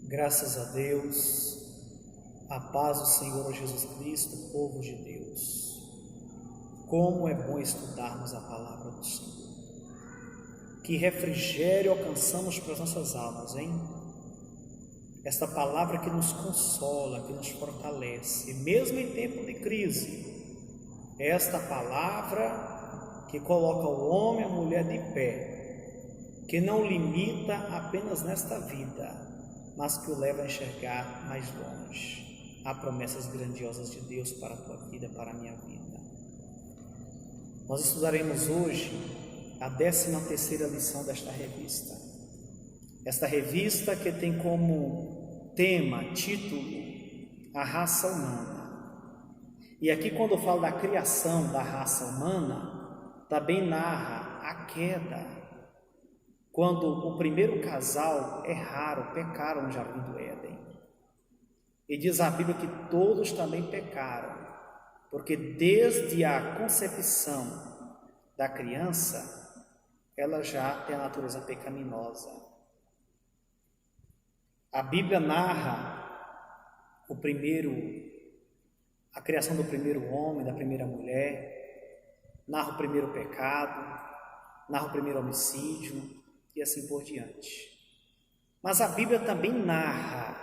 Graças a Deus, a paz do Senhor Jesus Cristo, povo de Deus. Como é bom estudarmos a palavra do Senhor. Que refrigério alcançamos para as nossas almas, hein? Esta palavra que nos consola, que nos fortalece, mesmo em tempo de crise. Esta palavra que coloca o homem e a mulher de pé, que não limita apenas nesta vida, mas que o leva a enxergar mais longe. Há promessas grandiosas de Deus para a tua vida, para a minha vida. Nós estudaremos hoje a 13ª lição desta revista. Esta revista que tem como tema, título, a raça humana. E aqui quando eu falo da criação da raça humana, também narra a queda. Quando o primeiro casal erraram, pecaram no Jardim do Éden. E diz a Bíblia que todos também pecaram, porque desde a concepção da criança, ela já tem a natureza pecaminosa. A Bíblia narra a criação do primeiro homem, da primeira mulher, narra o primeiro pecado, narra o primeiro homicídio, e assim por diante. Mas a Bíblia também narra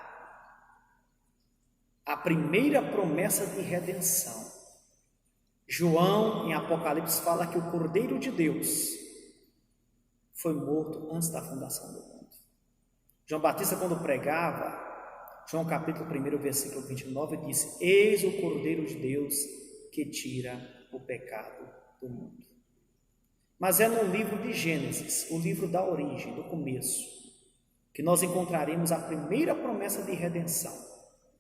a primeira promessa de redenção. João, em Apocalipse, fala que o Cordeiro de Deus foi morto antes da fundação do mundo. João Batista, quando pregava, João capítulo 1, versículo 29, disse: Eis o Cordeiro de Deus que tira o pecado do mundo. Mas é no livro de Gênesis, o livro da origem, do começo, que nós encontraremos a primeira promessa de redenção.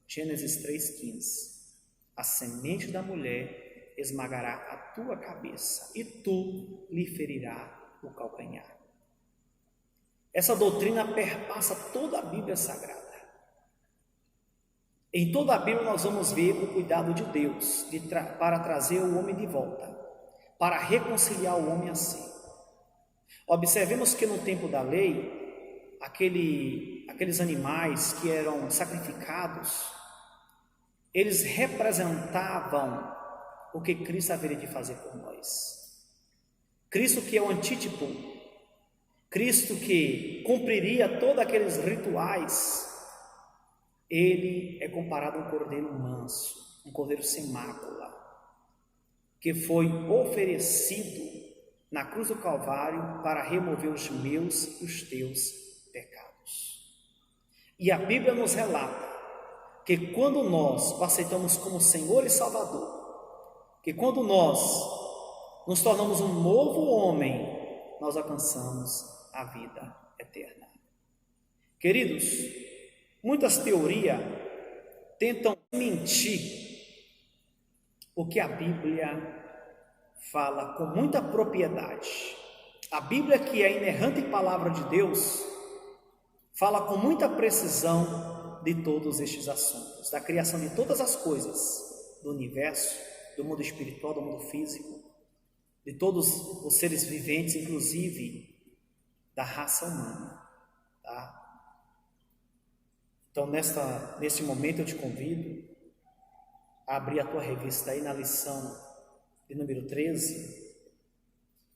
Gênesis 3,15. A semente da mulher esmagará a tua cabeça e tu lhe ferirá o calcanhar. Essa doutrina perpassa toda a Bíblia Sagrada. Em toda a Bíblia nós vamos ver o cuidado de Deus para trazer o homem de volta, para reconciliar o homem assim. Observemos que no tempo da lei, aqueles animais que eram sacrificados, eles representavam o que Cristo haveria de fazer por nós. Cristo que é o antítipo, Cristo que cumpriria todos aqueles rituais, ele é comparado a um cordeiro manso, um cordeiro sem mácula, que foi oferecido na cruz do Calvário para remover os meus e os teus pecados. E a Bíblia nos relata que quando nós o aceitamos como Senhor e Salvador, que quando nós nos tornamos um novo homem, nós alcançamos a vida eterna. Queridos, muitas teorias tentam mentir o que a Bíblia fala com muita propriedade. A Bíblia, que é a inerrante palavra de Deus, fala com muita precisão de todos estes assuntos, da criação de todas as coisas, do universo, do mundo espiritual, do mundo físico, de todos os seres viventes, inclusive da raça humana, tá? Então, neste momento eu te convido a abrir a tua revista aí na lição de número 13,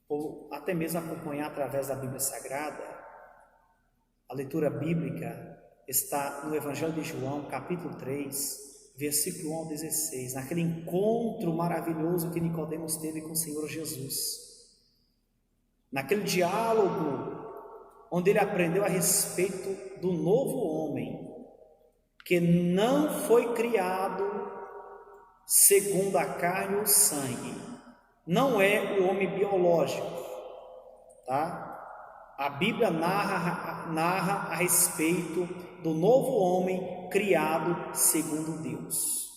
ou até mesmo acompanhar através da Bíblia Sagrada. A leitura bíblica está no Evangelho de João, capítulo 3, versículo 1 ao 16, naquele encontro maravilhoso que Nicodemos teve com o Senhor Jesus, naquele diálogo onde ele aprendeu a respeito do novo homem, que não foi criado segundo a carne e o sangue, não é o homem biológico, tá? A Bíblia narra a respeito do novo homem criado segundo Deus.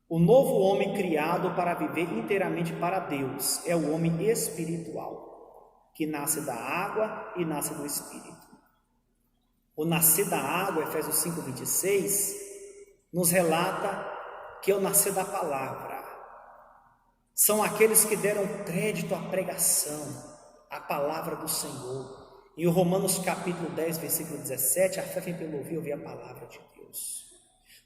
O novo homem criado para viver inteiramente para Deus é o homem espiritual, que nasce da água e nasce do Espírito. O nascer da água, Efésios 5,26, nos relata que é o nascer da palavra. São aqueles que deram crédito à pregação, à palavra do Senhor, Em Romanos capítulo 10, versículo 17, a fé vem pelo ouvir a palavra de Deus.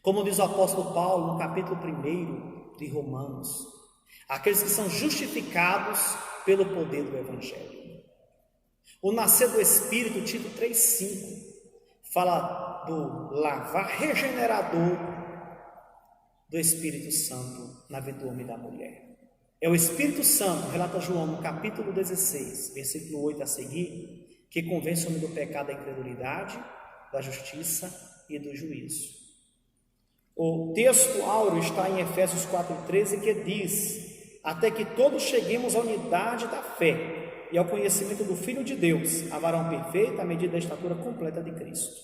Como diz o apóstolo Paulo no capítulo 1 de Romanos, aqueles que são justificados pelo poder do Evangelho. O nascer do Espírito, Tito 3,5, fala do lavar regenerador do Espírito Santo na vida do homem e da mulher. É o Espírito Santo, relata João no capítulo 16, versículo 8 a seguir, que convence o homem do pecado, da incredulidade, da justiça e do juízo. O texto áureo está em Efésios 4,13, que diz: até que todos cheguemos à unidade da fé e ao conhecimento do Filho de Deus, a varão perfeito, à medida da estatura completa de Cristo.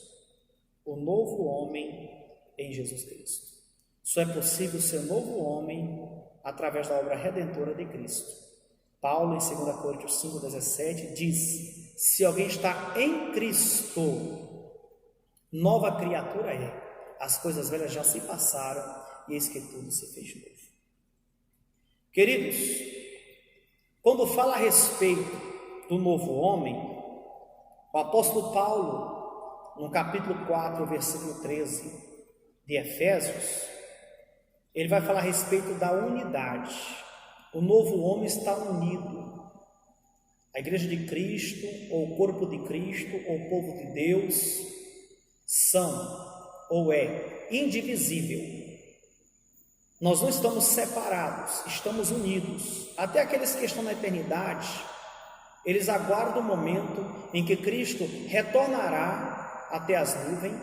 O novo homem em Jesus Cristo. Só é possível ser novo homem através da obra redentora de Cristo. Paulo, em 2 Coríntios 5,17, diz: se alguém está em Cristo, nova criatura é. As coisas velhas já se passaram e eis que tudo se fez novo. Queridos, quando fala a respeito do novo homem, o apóstolo Paulo, no capítulo 4, versículo 13 de Efésios, ele vai falar a respeito da unidade. O novo homem está unido. A igreja de Cristo, ou o corpo de Cristo, ou o povo de Deus, são ou é indivisível. Nós não estamos separados, estamos unidos. Até aqueles que estão na eternidade, eles aguardam o momento em que Cristo retornará até as nuvens,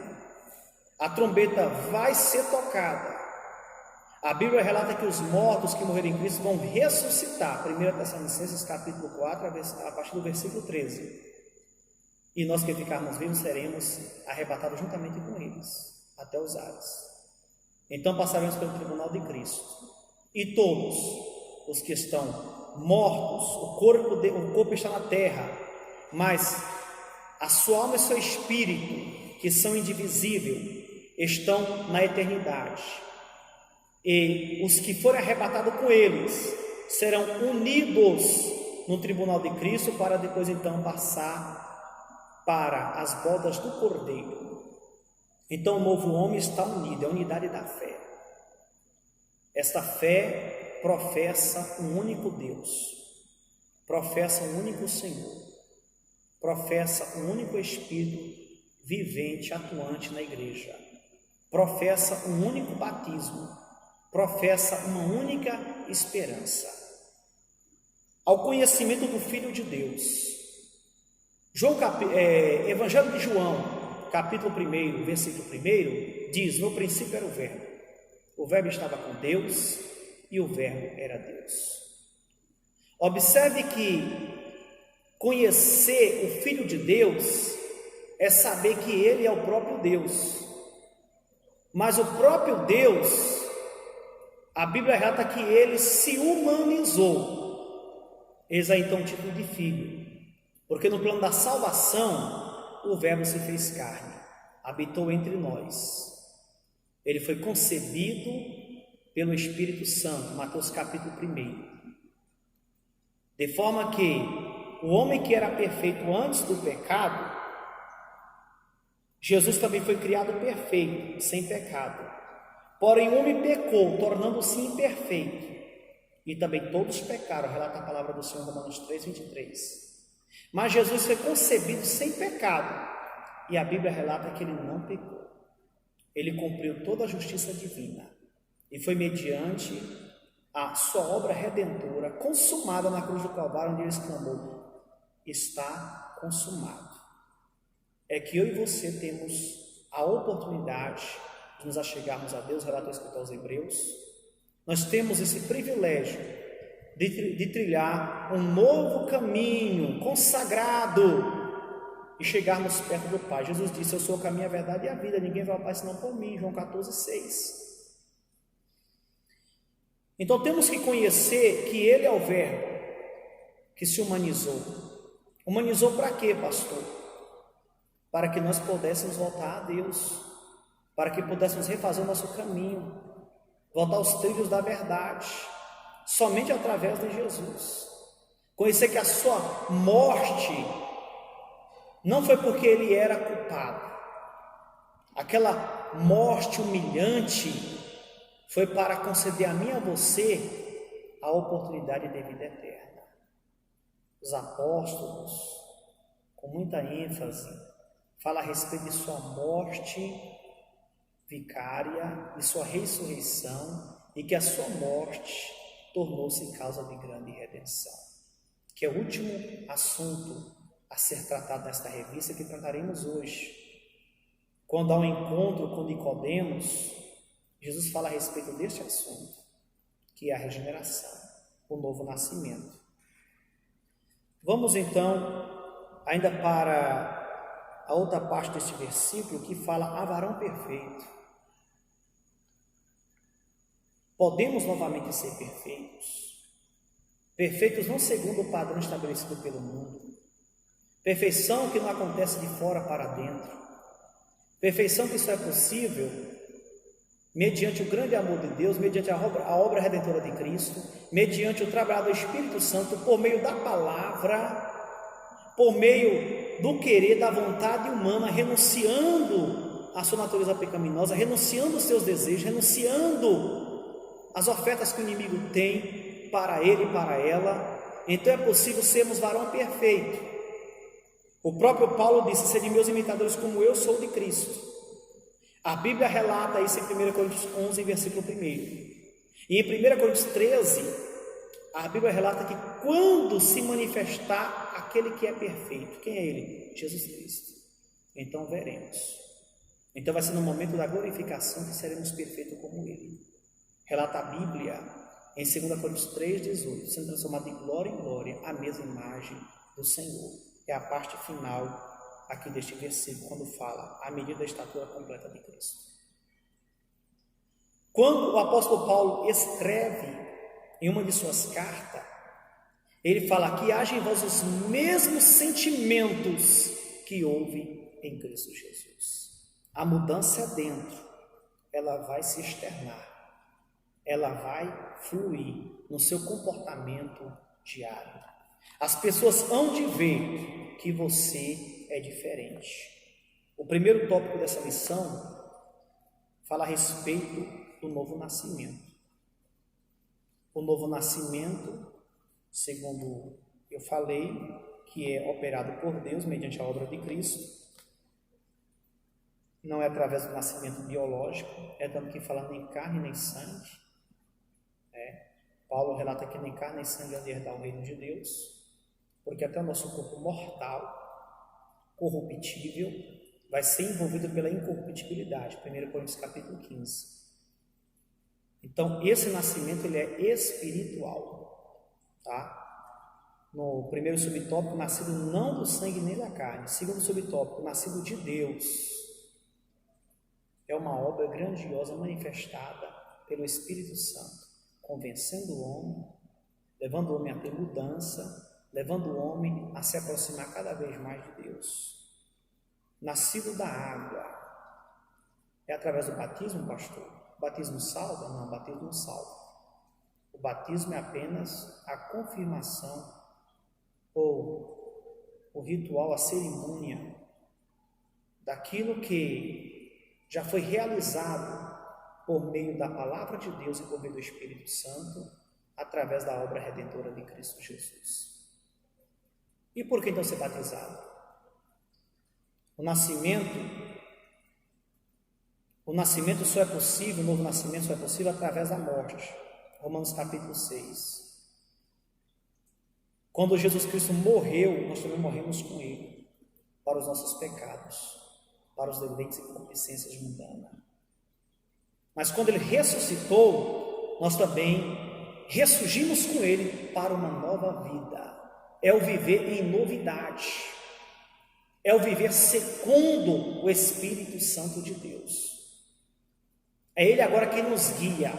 a trombeta vai ser tocada. A Bíblia relata que os mortos que morreram em Cristo vão ressuscitar. 1 Tessalonicenses capítulo 4, a partir do versículo 13. E nós que ficarmos vivos seremos arrebatados juntamente com eles, até os ares. Então passaremos pelo tribunal de Cristo. E todos os que estão mortos, o corpo está na terra, mas a sua alma e seu espírito, que são indivisíveis, estão na eternidade. E os que forem arrebatados com eles serão unidos no tribunal de Cristo, para depois então passar para as bodas do Cordeiro. Então o novo homem está unido, é a unidade da fé. Esta fé professa um único Deus, professa um único Senhor, professa um único Espírito vivente, atuante na igreja, professa um único batismo, professa uma única esperança. Ao conhecimento do Filho de Deus. Evangelho de João, capítulo 1, versículo 1, diz: no princípio era o Verbo estava com Deus e o Verbo era Deus. Observe que conhecer o Filho de Deus é saber que Ele é o próprio Deus, mas o próprio Deus, a Bíblia relata que Ele se humanizou. Eis aí então o título de filho, porque no plano da salvação o Verbo se fez carne, habitou entre nós. Ele foi concebido pelo Espírito Santo, Mateus capítulo 1. De forma que o homem que era perfeito antes do pecado, Jesus também foi criado perfeito, sem pecado. Porém o homem pecou, tornando-se imperfeito. E também todos pecaram, relata a palavra do Senhor, Romanos 3, 23. Mas Jesus foi concebido sem pecado, e a Bíblia relata que ele não pecou. Ele cumpriu toda a justiça divina, e foi mediante a sua obra redentora, consumada na cruz do Calvário, onde ele exclamou: está consumado. É que eu e você temos a oportunidade de nos achegarmos a Deus, relata o escritor aos Hebreus. Nós temos esse privilégio de trilhar um novo caminho consagrado e chegarmos perto do Pai. Jesus disse: eu sou o caminho, a verdade e a vida, ninguém vai ao Pai senão por mim. João 14, 6. Então temos que conhecer que Ele é o Verbo que se humanizou. Humanizou para quê, pastor? Para que nós pudéssemos voltar a Deus, para que pudéssemos refazer o nosso caminho, voltar aos trilhos da verdade, somente através de Jesus. Conhecer que a sua morte Não foi porque ele era culpado. Aquela morte humilhante foi para conceder a mim e a você a oportunidade de vida eterna. Os apóstolos, com muita ênfase, falam a respeito de sua morte vicária, de sua ressurreição, e que a sua morte tornou-se causa de grande redenção, que é o último assunto a ser tratado nesta revista que trataremos hoje. Quando há um encontro com Nicodemos, Jesus fala a respeito deste assunto, que é a regeneração, o novo nascimento. Vamos então ainda para a outra parte deste versículo que fala a varão perfeito. Podemos novamente ser perfeitos. Perfeitos não segundo o padrão estabelecido pelo mundo. Perfeição que não acontece de fora para dentro. Perfeição que só é possível mediante o grande amor de Deus, mediante a obra redentora de Cristo, mediante o trabalho do Espírito Santo, por meio da palavra, por meio do querer, da vontade humana, renunciando à sua natureza pecaminosa, renunciando aos seus desejos, renunciando às ofertas que o inimigo tem para ele e para ela. Então é possível sermos varão perfeito. O próprio Paulo disse: sede meus imitadores como eu sou de Cristo. A Bíblia relata isso em 1 Coríntios 11, versículo 1. E em 1 Coríntios 13, a Bíblia relata que quando se manifestar aquele que é perfeito, quem é ele? Jesus Cristo. Então veremos. Então vai ser no momento da glorificação que seremos perfeitos como ele. Relata a Bíblia em 2 Coríntios 3, 18, sendo transformado de glória em glória, a mesma imagem do Senhor. É a parte final aqui deste versículo, quando fala a medida da estatura completa de Cristo. Quando o apóstolo Paulo escreve em uma de suas cartas, ele fala que haja em vós os mesmos sentimentos que houve em Cristo Jesus. A mudança é dentro, ela vai se externar, ela vai fluir no seu comportamento diário. As pessoas hão de ver que você é diferente. O primeiro tópico dessa lição fala a respeito do novo nascimento. O novo nascimento, segundo eu falei, que é operado por Deus mediante a obra de Cristo, não é através do nascimento biológico, é tanto que fala nem carne nem sangue. Paulo relata que nem carne nem sangue hão de herdar o reino de Deus, porque até o nosso corpo mortal, corruptível, vai ser envolvido pela incorruptibilidade. 1 Coríntios capítulo 15. Então, esse nascimento ele é espiritual, tá? No primeiro subtópico, nascido não do sangue nem da carne. Segundo subtópico, nascido de Deus. É uma obra grandiosa manifestada pelo Espírito Santo, convencendo o homem, levando o homem a ter mudança, levando o homem a se aproximar cada vez mais de Deus. Nascido da água. É através do batismo, pastor? O batismo salva? Não, o batismo não salva. O batismo é apenas a confirmação ou o ritual, a cerimônia daquilo que já foi realizado por meio da palavra de Deus e por meio do Espírito Santo, através da obra redentora de Cristo Jesus. E por que então ser batizado? O nascimento só é possível, o novo nascimento só é possível através da morte. Romanos capítulo 6. Quando Jesus Cristo morreu, nós também morremos com Ele, para os nossos pecados, para os deleites e concupiscências mundanas. Mas quando Ele ressuscitou, nós também ressurgimos com Ele para uma nova vida. É o viver em novidade. É o viver segundo o Espírito Santo de Deus. É Ele agora que nos guia.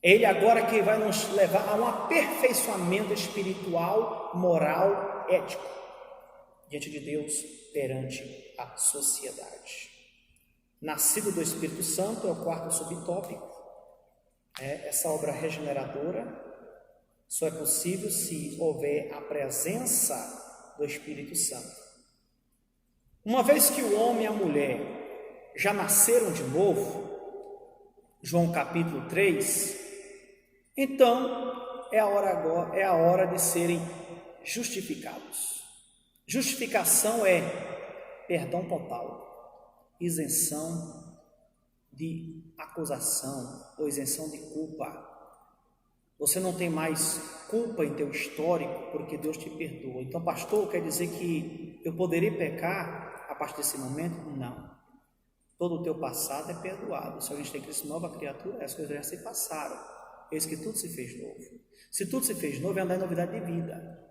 É Ele agora que vai nos levar a um aperfeiçoamento espiritual, moral, ético, diante de Deus, perante a sociedade. Nascido do Espírito Santo é o quarto subtópico. Essa obra regeneradora só é possível se houver a presença do Espírito Santo. Uma vez que o homem e a mulher já nasceram de novo, João capítulo 3, então é a hora de serem justificados. Justificação é perdão total, isenção de acusação ou isenção de culpa. Você não tem mais culpa em teu histórico porque Deus te perdoa. Então, pastor, quer dizer que eu poderia pecar a partir desse momento? Não. Todo o teu passado é perdoado. Se a gente tem Cristo, nova criatura, as coisas já se passaram. Eis que tudo se fez novo. Se tudo se fez novo, é andar em novidade de vida.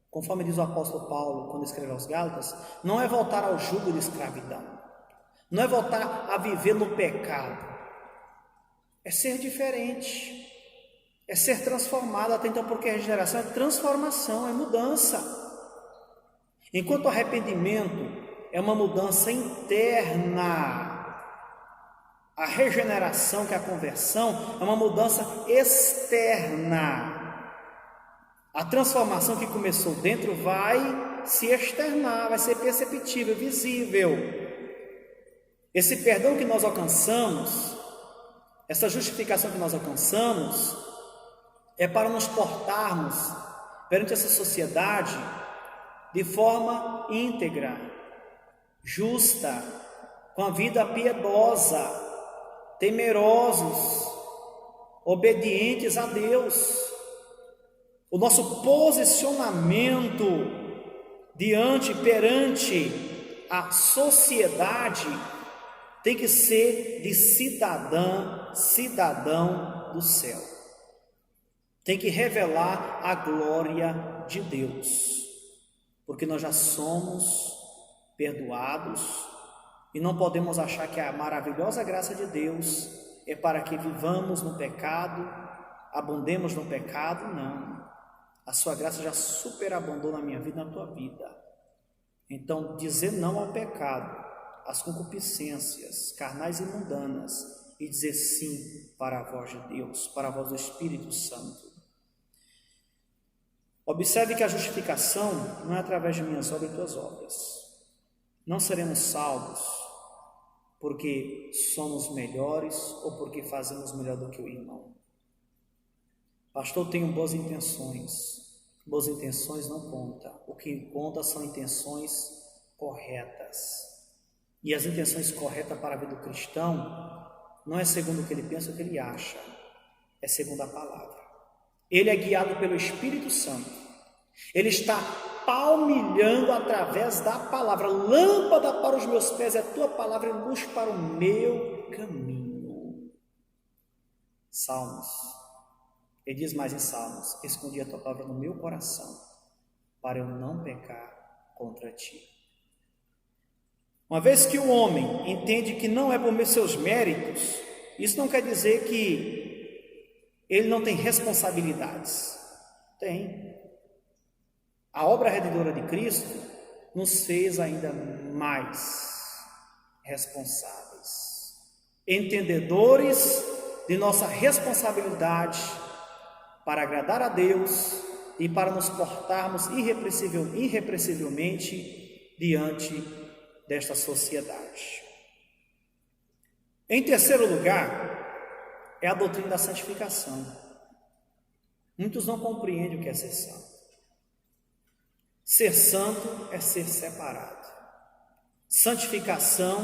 Conforme diz o apóstolo Paulo, quando escreveu aos Gálatas, não é voltar ao jugo de escravidão. Não é voltar a viver no pecado. É ser diferente. É ser transformado. Até então, porque a regeneração é transformação, é mudança. Enquanto o arrependimento é uma mudança interna, a regeneração, que é a conversão, é uma mudança externa. A transformação que começou dentro vai se externar, vai ser perceptível, visível. Esse perdão que nós alcançamos, essa justificação que nós alcançamos, é para nos portarmos perante essa sociedade de forma íntegra, justa, com a vida piedosa, temerosos, obedientes a Deus. O nosso posicionamento perante a sociedade tem que ser de cidadão do céu. Tem que revelar a glória de Deus, porque nós já somos perdoados e não podemos achar que a maravilhosa graça de Deus é para que vivamos no pecado, abundemos no pecado. Não. A sua graça já superabundou na minha vida, na tua vida. Então, dizer não ao pecado, às concupiscências carnais e mundanas, e dizer sim para a voz de Deus, para a voz do Espírito Santo. Observe que a justificação não é através de minhas obras e tuas obras. Não seremos salvos porque somos melhores ou porque fazemos melhor do que o irmão. Pastor, eu tenho boas intenções. Boas intenções não conta. O que conta são intenções corretas. E as intenções corretas para a vida do cristão não é segundo o que ele pensa ou o que ele acha. É segundo a palavra. Ele é guiado pelo Espírito Santo. Ele está palmilhando através da palavra. Lâmpada para os meus pés é a tua palavra e luz para o meu caminho. Salmos. Ele diz mais em Salmos: escondi a tua palavra no meu coração, para eu não pecar contra ti. Uma vez que o homem entende que não é por seus méritos, isso não quer dizer que ele não tem responsabilidades. Tem. A obra redentora de Cristo nos fez ainda mais responsáveis, entendedores de nossa responsabilidade para agradar a Deus e para nos portarmos irrepreensivelmente diante desta sociedade. Em terceiro lugar, é a doutrina da santificação. Muitos não compreendem o que é ser santo. Ser santo é ser separado. Santificação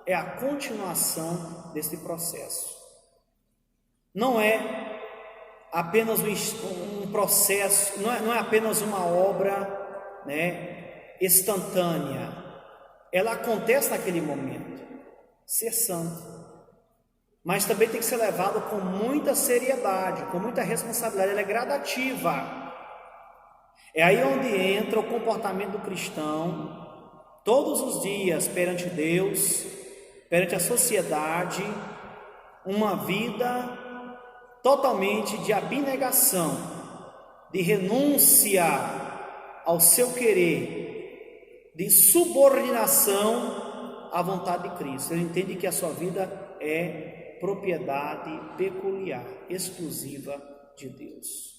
é a continuação desse processo. Não é apenas um processo, não é apenas uma obra, instantânea. Ela acontece naquele momento, ser santo, mas também tem que ser levado com muita seriedade, com muita responsabilidade. Ela é gradativa. É aí onde entra o comportamento do cristão, todos os dias perante Deus, perante a sociedade, uma vida totalmente de abnegação, de renúncia ao seu querer, de subordinação à vontade de Cristo. Ele entende que a sua vida é propriedade peculiar, exclusiva de Deus.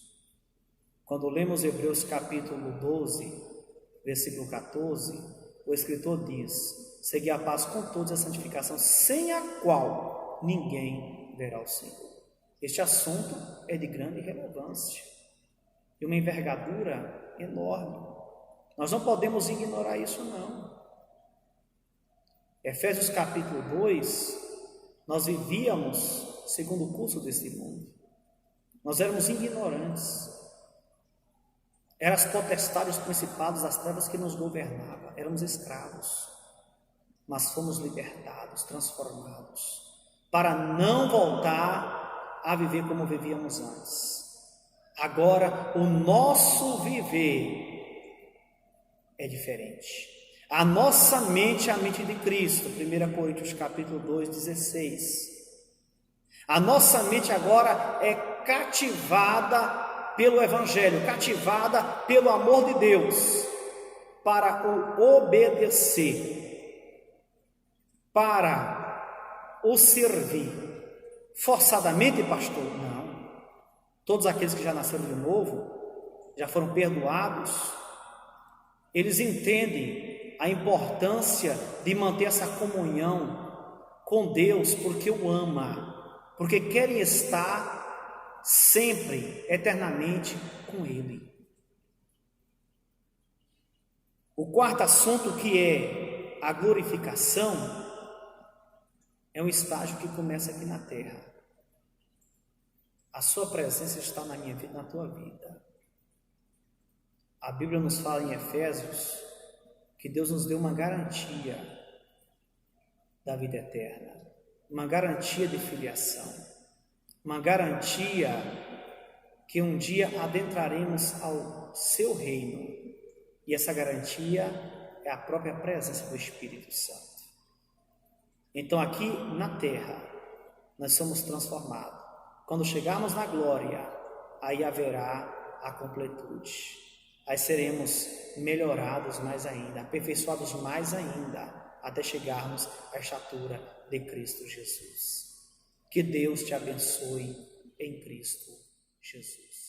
Quando lemos Hebreus capítulo 12, versículo 14, o escritor diz: segui a paz com todos e a santificação, sem a qual ninguém verá o Senhor. Este assunto é de grande relevância, de uma envergadura enorme. Nós não podemos ignorar isso, não. Efésios capítulo 2, nós vivíamos segundo o curso desse mundo. Nós éramos ignorantes. Eram as potestades, os principados das trevas que nos governavam. Éramos escravos. Mas fomos libertados, transformados, para não voltar a viver como vivíamos antes. Agora, o nosso viver é diferente. A nossa mente é a mente de Cristo, 1 Coríntios capítulo 2, 16. A nossa mente agora é cativada pelo Evangelho, cativada pelo amor de Deus, para o obedecer, para o servir. Forçadamente, pastor? Não. Todos aqueles que já nasceram de novo, já foram perdoados, eles entendem a importância de manter essa comunhão com Deus, porque o ama, porque querem estar sempre, eternamente com Ele. O quarto assunto, que é a glorificação, é um estágio que começa aqui na terra. A sua presença está na minha vida, na tua vida. A Bíblia nos fala em Efésios que Deus nos deu uma garantia da vida eterna, uma garantia de filiação, uma garantia que um dia adentraremos ao seu reino, e essa garantia é a própria presença do Espírito Santo. Então aqui na terra nós somos transformados. Quando chegarmos na glória, aí haverá a completude. Aí seremos melhorados mais ainda, aperfeiçoados mais ainda, até chegarmos à estatura de Cristo Jesus. Que Deus te abençoe em Cristo Jesus.